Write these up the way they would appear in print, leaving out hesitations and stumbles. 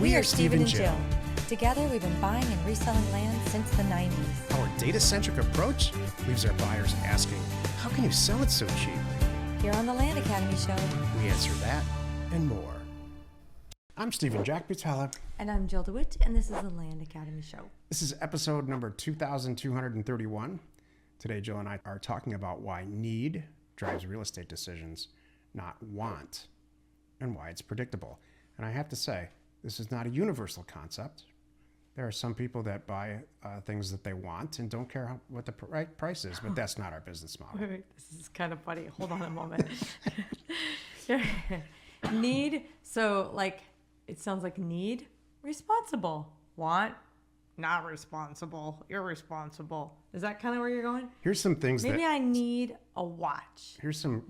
We are Steve and Jill. Together, we've been buying and reselling land since the 90s. Our data-centric approach leaves our buyers asking, how can you sell it so cheap? Here on the Land Academy Show. We answer that and more. I'm Stephen Jack Butella. And I'm Jill DeWitt, and this is the Land Academy Show. This is episode number 2231. Today, Jill and I are talking about why need drives real estate decisions, not want, and why it's predictable. And I have to say, this is not a universal concept. There are some people that buy things that they want and don't care what the right price is, but that's not our business model. Wait, this is kind of funny. Hold on a moment. Need, so like, it sounds like need, responsible. Want, not responsible, irresponsible. Is that kind of where you're going? Here's some things Maybe I need a watch.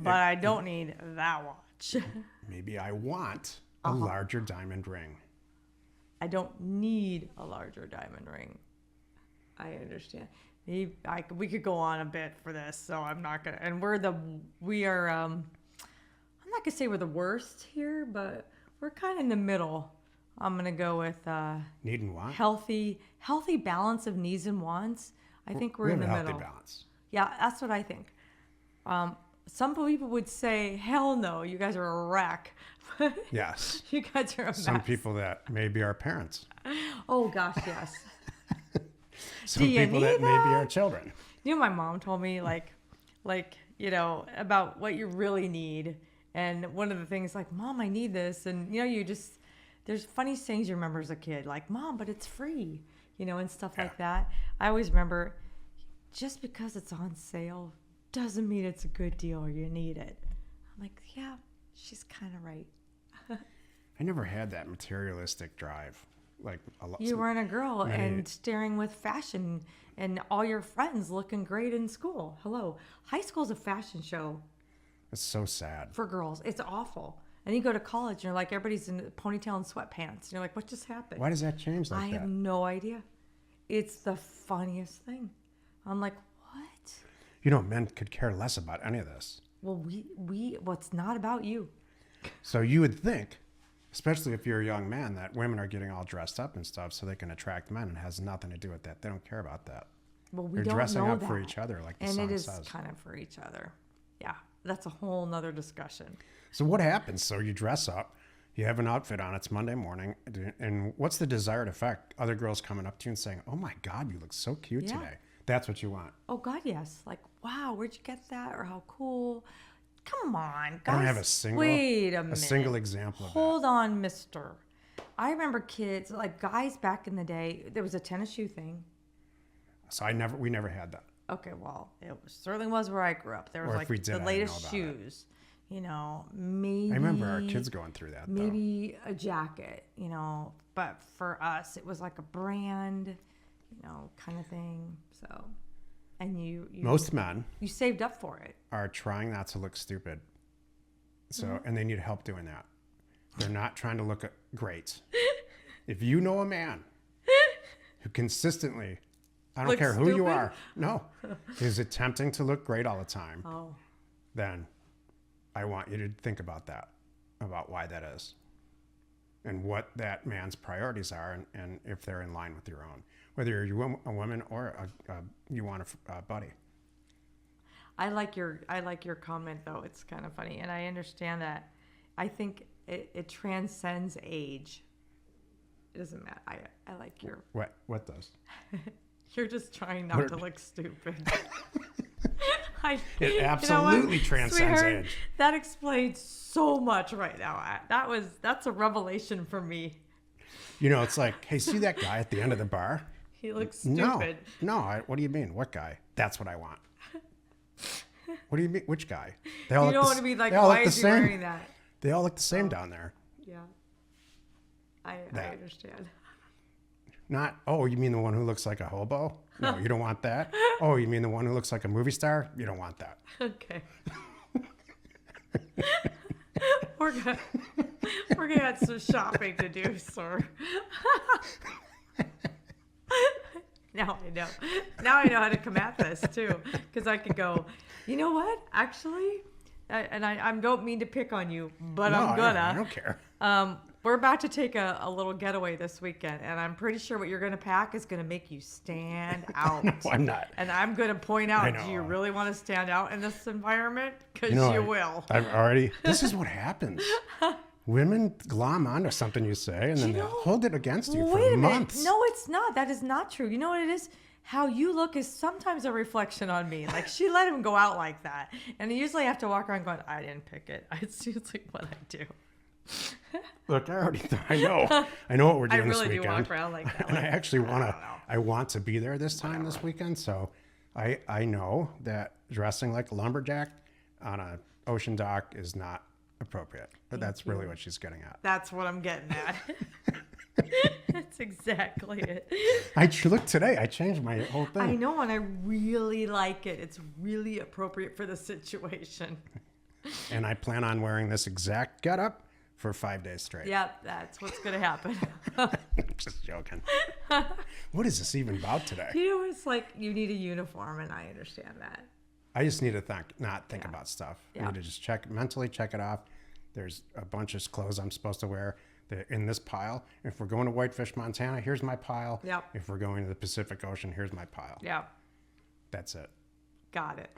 But I don't need that watch. Maybe I want a larger diamond ring. I don't need a larger diamond ring. I understand. We could go on a bit for this, so I'm not gonna. And we are. I'm not gonna say we're the worst here, but we're kind of in the middle. I'm gonna go with need and want. Healthy balance of needs and wants. I think we're in the middle. Healthy balance. Yeah, that's what I think. Some people would say, hell no, you guys are a wreck. Yes. You guys are a mess. Some people that may be our parents. Oh, gosh, yes. Some people that may be our children. You know, my mom told me, like, about what you really need. And one of the things, like, Mom, I need this. And, there's funny things you remember as a kid. Like, Mom, but it's free, and stuff like that. I always remember, just because it's on sale doesn't mean it's a good deal or you need it. I'm like, yeah, she's kind of right. I never had that materialistic drive. Like you weren't a girl and staring with fashion and all your friends looking great in school. Hello. High school's a fashion show. It's so sad. For girls. It's awful. And you go to college and you're like, everybody's in a ponytail and sweatpants. And you're like, what just happened? Why does that change like that? I have no idea. It's the funniest thing. I'm like, what? Men could care less about any of this. Well, it's not about you. So you would think, especially if you're a young man, that women are getting all dressed up and stuff so they can attract men, and it has nothing to do with that. They don't care about that. Well, They're don't dressing know up that. for each other, like the song says. And it is kind of for each other. Yeah, that's a whole nother discussion. So what happens? So you dress up, you have an outfit on, it's Monday morning, and what's the desired effect? Other girls coming up to you and saying, oh my God, you look so cute today. That's what you want. Oh God, yes. Like, wow, where'd you get that? Or how cool. Come on, guys. I don't have a single example of that. Hold on, mister. I remember kids, like guys back in the day, there was a tennis shoe thing. So we never had that. Okay, well, certainly was where I grew up. There was like the latest shoes, maybe. I remember our kids going through that, maybe a jacket, but for us, it was like a brand, kind of thing. So, and most men, you saved up for it, are trying not to look stupid. So, and they need help doing that. They're not trying to look great. If you know a man who consistently, I don't care who you are, is attempting to look great all the time, then I want you to think about that, about why that is, and what that man's priorities are, and if they're in line with your own. Whether you're a woman or you want a buddy. I like your comment though. It's kind of funny, and I understand that. I think it transcends age. It doesn't matter. I like your. What does? You're just trying not to look stupid. It absolutely transcends age. That explains so much right now. That's a revelation for me. It's like, hey, see that guy at the end of the bar? He looks stupid. No. What do you mean? What guy? That's what I want. What do you mean? Which guy? They all you don't want to be like, why is he wearing that? They all look the same down there. Yeah. I understand. Not, you mean the one who looks like a hobo? No, you don't want that. Oh, you mean the one who looks like a movie star? You don't want that. Okay. We're gonna have some shopping to do, sir. Now I know. Now I know how to come at this too, because I could go, you know what? Actually, I don't mean to pick on you, but I'm gonna. I don't care. we're about to take a little getaway this weekend, and I'm pretty sure what you're going to pack is going to make you stand out. No, I'm not. And I'm going to point out, I know. do you really want to stand out in this environment? Because will. I've already. This is what happens. Women glom onto something you say, and then they hold it against you for months. No, it's not. That is not true. You know what it is? How you look is sometimes a reflection on me. Like, she let him go out like that. And I usually have to walk around going, I didn't pick it. It's like what I do. Look, I know what we're doing this weekend. I really do walk around like that. And I actually want to be there this weekend. So I know that dressing like a lumberjack on an ocean dock is not appropriate. But that's really what she's getting at. That's what I'm getting at. That's exactly it. Look, today I changed my whole thing. I know, and I really like it. It's really appropriate for the situation. And I plan on wearing this exact getup for 5 days straight. Yep, that's what's going to happen. Just joking. What is this even about today? You know, it's like you need a uniform, and I understand that. I just need to not think about stuff. I need to just mentally check it off. There's a bunch of clothes I'm supposed to wear. They're in this pile. If we're going to Whitefish, Montana, here's my pile. Yep. If we're going to the Pacific Ocean, here's my pile. Yep. That's it. Got it.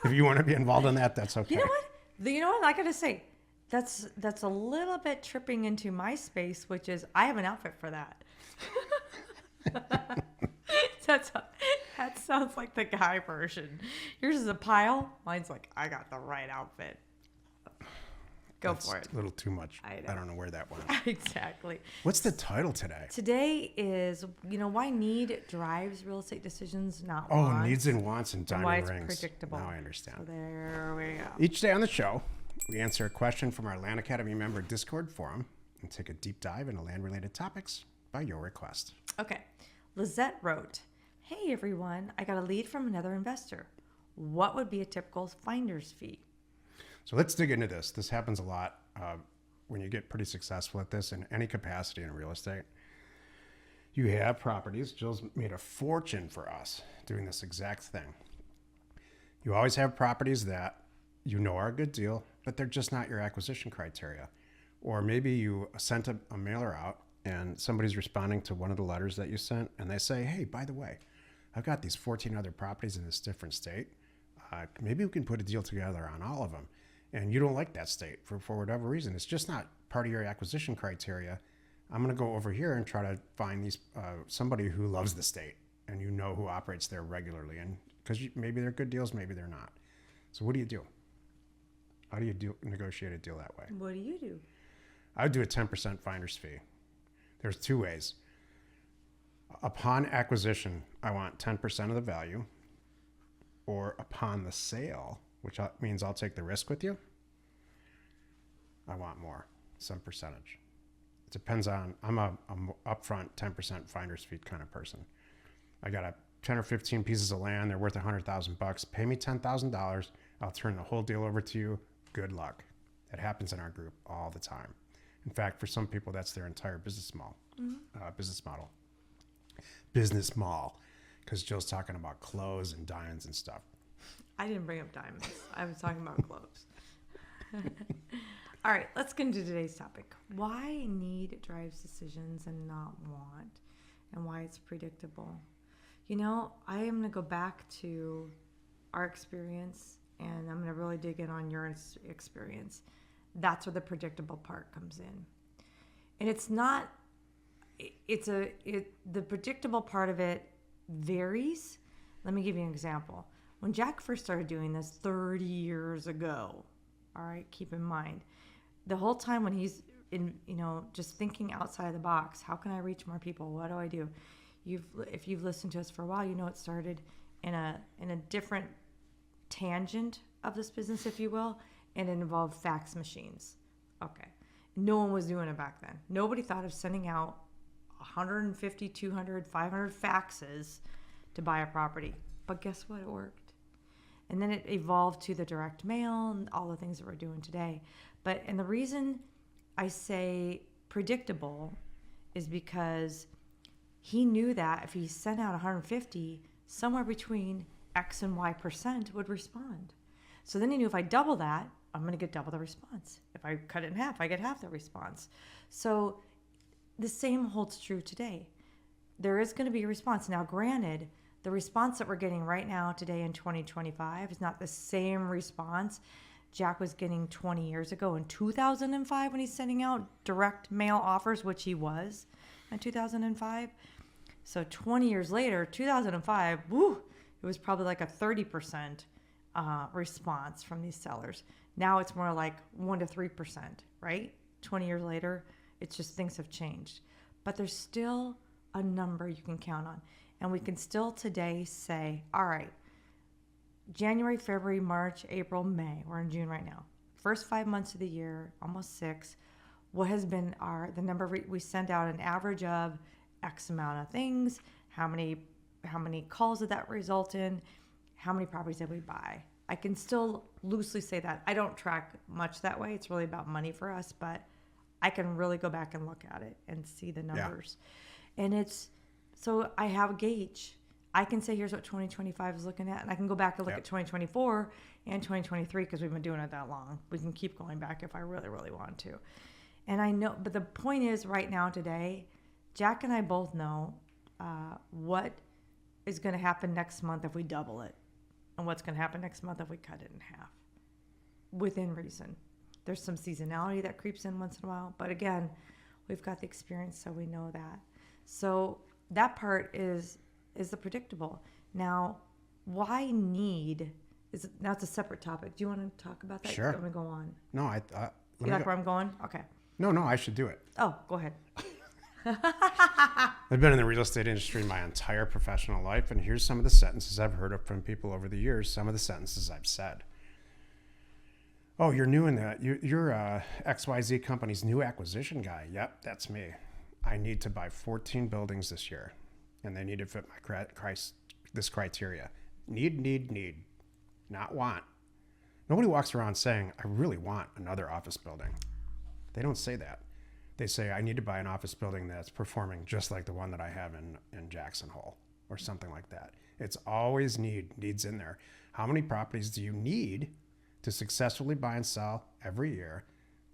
If you want to be involved in that, that's okay. You know what? I got to say, that's a little bit tripping into my space, which is I have an outfit for that. That sounds like the guy version. Yours is a pile. Mine's like, I got the right outfit. That's for it. A little too much. I don't know where that went. Exactly. What's the title today? Today is, why need drives real estate decisions, not wants. Oh, needs and wants and diamond why rings. it's predictable. Now I understand. So there we go. Each day on the show, we answer a question from our Land Academy member Discord forum and take a deep dive into land-related topics by your request. Okay. Lizette wrote, hey, everyone. I got a lead from another investor. What would be a typical finder's fee? So let's dig into this. This happens a lot when you get pretty successful at this in any capacity in real estate. You have properties. Jill's made a fortune for us doing this exact thing. You always have properties that you know are a good deal, but they're just not your acquisition criteria. Or maybe you sent a mailer out and somebody's responding to one of the letters that you sent and they say, hey, by the way, I've got these 14 other properties in this different state. Maybe we can put a deal together on all of them. And you don't like that state for whatever reason. It's just not part of your acquisition criteria. I'm going to go over here and try to find somebody who loves the state and who operates there regularly. And because maybe they're good deals, maybe they're not. So what do you do? How do you negotiate a deal that way? What do you do? I would do a 10% finder's fee. There's two ways. Upon acquisition, I want 10% of the value, or upon the sale, which means I'll take the risk with you, I want more, some percentage. It depends on, I'm upfront 10% finder's fee kind of person. I got 10 or 15 pieces of land, they're worth $100,000. Pay me $10,000, I'll turn the whole deal over to you. Good luck. That happens in our group all the time. In fact, for some people, that's their entire business model. Business mall, because Jill's talking about clothes and diamonds and stuff. I didn't bring up diamonds. I was talking about clothes. All right, let's get into today's topic. Why need drives decisions and not want, and why it's predictable. I am going to go back to our experience, and I'm going to really dig in on your experience. That's where the predictable part comes in. And it's not, the predictable part of it varies. Let me give you an example. When Jack first started doing this 30 years ago, all right, keep in mind, the whole time when he's in, just thinking outside the box, how can I reach more people? What do I do? If you've listened to us for a while, it started in a different tangent of this business, if you will, and it involved fax machines. Okay. No one was doing it back then. Nobody thought of sending out 150, 200, 500 faxes to buy a property. But guess what? It worked. And then it evolved to the direct mail and all the things that we're doing today. And the reason I say predictable is because he knew that if he sent out 150, somewhere between X and Y% would respond. So then he knew if I double that, I'm going to get double the response. If I cut it in half, I get half the response. So the same holds true today. There is going to be a response. Now, granted, the response that we're getting right now today in 2025 is not the same response Jack was getting 20 years ago in 2005 when he's sending out direct mail offers, which he was in 2005. So 20 years later, 2005, woo, it was probably like a 30% response from these sellers. Now it's more like 1 to 3%, right? 20 years later, it's just things have changed. But there's still a number you can count on. And we can still today say, all right, January, February, March, April, May, we're in June right now. First 5 months of the year, almost 6, what has been the number we send out an average of X amount of things, how many calls did that result in, how many properties did we buy? I can still loosely say that. I don't track much that way. It's really about money for us, but I can really go back and look at it and see the numbers. Yeah. And so I have a gauge. I can say, here's what 2025 is looking at, and I can go back and look at 2024 and 2023 because we've been doing it that long. We can keep going back if I really, really want to. And I know, but the point is right now today, Jack and I both know what is going to happen next month if we double it and what's going to happen next month if we cut it in half within reason. There's some seasonality that creeps in once in a while, but again, we've got the experience, so we know that. So that part is the predictable. Now, why need is now it's a separate topic. Do you want to talk about that? Sure. I'm going to go on. No, You like where I'm going? Okay. No, I should do it. Oh, go ahead. I've been in the real estate industry my entire professional life, and here's some of the sentences I've heard from people over the years, some of the sentences I've said. Oh, you're new in that. You're XYZ company's new acquisition guy. Yep, that's me. I need to buy 14 buildings this year, and they need to fit this criteria. Need, not want. Nobody walks around saying, I really want another office building. They don't say that. They say, I need to buy an office building that's performing just like the one that I have in Jackson Hole or something like that. It's always needs in there. How many properties do you need to successfully buy and sell every year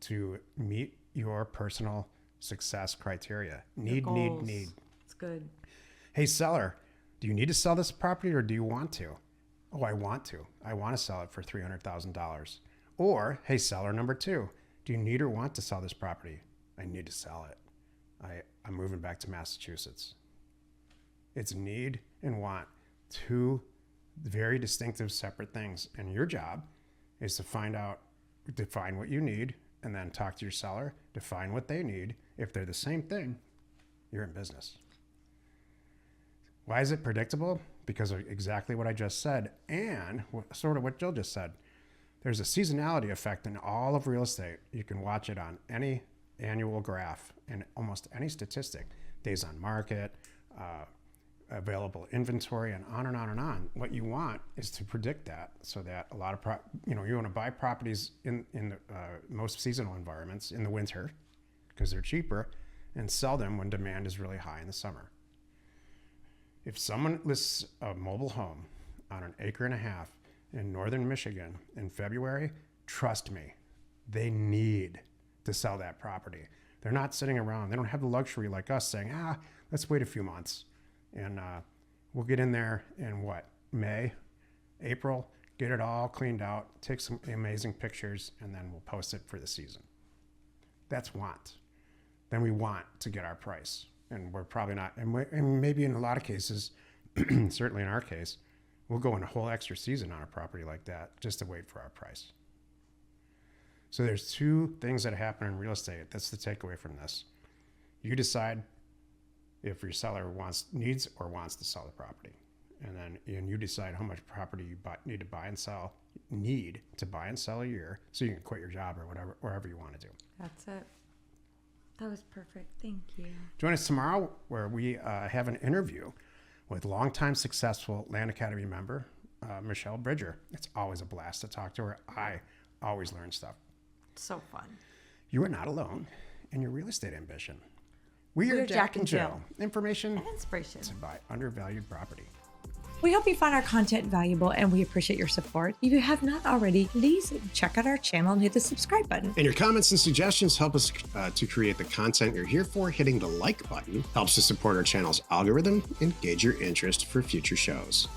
to meet your personal success criteria? Need. It's good. Hey, seller, do you need to sell this property or do you want to? Oh, I want to. I want to sell it for $300,000. Or, hey, seller number 2, do you need or want to sell this property? I need to sell it. I'm moving back to Massachusetts. It's need and want, 2 very distinctive separate things. And your job is to define what you need, and then talk to your seller, define what they need. If they're the same thing, you're in business. Why is it predictable? Because of exactly what I just said, and sort of what Jill just said. There's a seasonality effect in all of real estate. You can watch it on any annual graph and almost any statistic, days on market, available inventory, and on and on and on. What you want is to predict that, so that a lot of you want to buy properties in the most seasonal environments in the winter because they're cheaper, and sell them when demand is really high in the summer. If someone lists a mobile home on an 1.5 acres in northern Michigan in February, trust me, they need to sell that property. They're not sitting around. They don't have the luxury like us saying, let's wait a few months and we'll get in there in May, April, get it all cleaned out, take some amazing pictures, and then we'll post it for the season. That's want. Then we want to get our price. And we're probably not, and maybe in a lot of cases, certainly in our case, we'll go in a whole extra season on a property like that just to wait for our price. So there's 2 things that happen in real estate. That's the takeaway from this. You decide if your seller needs or wants to sell the property. And you decide how much property you need to buy and sell a year so you can quit your job or wherever you want to do. That's it. That was perfect. Thank you. Join us tomorrow where we have an interview with longtime successful Land Academy member, Michelle Bridger. It's always a blast to talk to her. I always learn stuff. So fun. You are not alone in your real estate ambition. We are Jack and Jill. Information and inspiration to buy undervalued property. We hope you found our content valuable and we appreciate your support. If you have not already, please check out our channel and hit the subscribe button. And your comments and suggestions help us to create the content you're here for. Hitting the like button helps to support our channel's algorithm and gauge your interest for future shows.